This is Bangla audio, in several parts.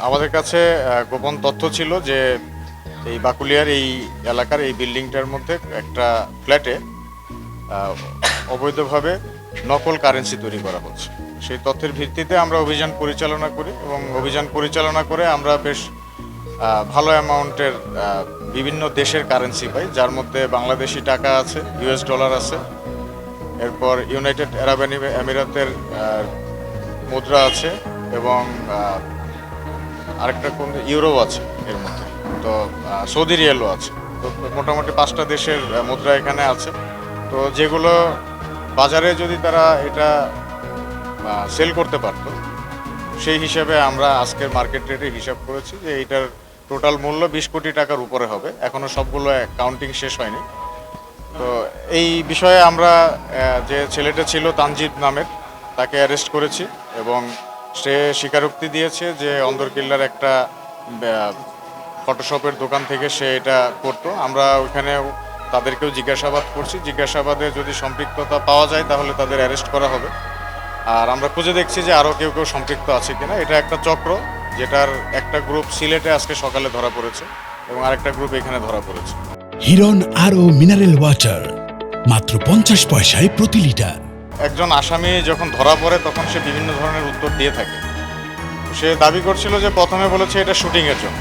আমাদের কাছে গোপন তথ্য ছিল যে এই বাকুলিয়ার এই এলাকার এই বিল্ডিংটার মধ্যে একটা ফ্ল্যাটে আহ, অবৈধভাবে নকল কারেন্সি তৈরি করা হচ্ছে। সেই তথ্যের ভিত্তিতে আমরা অভিযান পরিচালনা করি এবং অভিযান পরিচালনা করে আমরা বেশ ভালো অ্যামাউন্টের বিভিন্ন দেশের কারেন্সি পাই, যার মধ্যে বাংলাদেশি টাকা আছে, ইউএস ডলার আছে, এরপর ইউনাইটেড আরব আমিরাতের মুদ্রা আছে এবং আরেকটা কোন ইউরো আছে এর মধ্যে, তো সৌদি রিয়ালও আছে। তো মোটামুটি 5টা দেশের মুদ্রা এখানে আছে। তো যেগুলো বাজারে যদি তারা এটা সেল করতে পারতো, সেই হিসাবে আমরা আজকের মার্কেট রেটে হিসাব করেছি যে এইটার টোটাল মূল্য 20 কোটি টাকার উপরে হবে। এখনও সবগুলো কাউন্টিং শেষ হয়নি। তো এই বিষয়ে আমরা যে ছেলেটা ছিল তানজিদ নামের, তাকে অ্যারেস্ট করেছি এবং সে স্বীকারোক্তি দিয়েছে যে অন্দরকিল্লার একটা ফটোশপের দোকান থেকে সে এটা করতো। আমরা ওইখানে তাদেরকেও জিজ্ঞাসাবাদ করছি, জিজ্ঞাসাবাদে যদি সম্পৃক্ততা পাওয়া যায় তাহলে তাদের অ্যারেস্ট করা হবে। আর আমরা খুঁজে দেখছি যে আরও কেউ কেউ সম্পৃক্ত আছে কিনা। এটা একটা চক্র, যেটার একটা গ্রুপ সিলেটে আজকে সকালে ধরা পড়েছে এবং আরেকটা গ্রুপ এখানে ধরা পড়েছে। হিরন আরও মিনারেল ওয়াটার মাত্র 50 পয়সায় প্রতি লিটার। একজন আসামি যখন ধরা পড়ে তখন সে বিভিন্ন ধরনের উত্তর দিয়ে থাকে। সে দাবি করছিল যে প্রথমে বলেছে এটা শুটিংয়ের জন্য।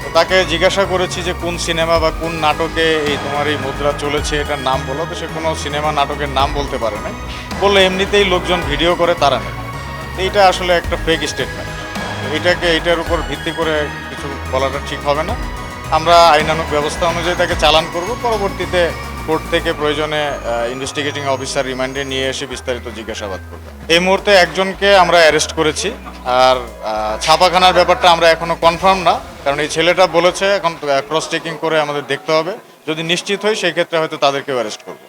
তো তাকে জিজ্ঞাসা করেছি যে কোন সিনেমা বা কোন নাটকে এই তোমার এই মুদ্রা চলেছে, এটার নাম বলো। তো সে কোনো সিনেমা নাটকের নাম বলতে পারে না, বললো এমনিতেই লোকজন ভিডিও করে তারা নেই। এইটা আসলে একটা ফেক স্টেটমেন্ট। এইটার উপর ভিত্তি করে কিছু বলাটা ঠিক হবে না। আমরা আইনানুগ ব্যবস্থা অনুযায়ী তাকে চালান করব। পরবর্তীতে কোর্ট থেকে প্রয়োজনে ইনভেস্টিগেটিং অফিসার রিমান্ডে নিয়ে এসে বিস্তারিত জিজ্ঞাসাবাদ করবে। এই মুহূর্তে একজনকে আমরা অ্যারেস্ট করেছি। আর ছাপাখানার ব্যাপারটা আমরা এখনো কনফার্ম না, কারণ এই ছেলেটা বলেছে, এখন ক্রস চেকিং করে আমাদের দেখতে হবে। যদি নিশ্চিত হয় সেই ক্ষেত্রে হয়তো তাদেরকেও অ্যারেস্ট করব।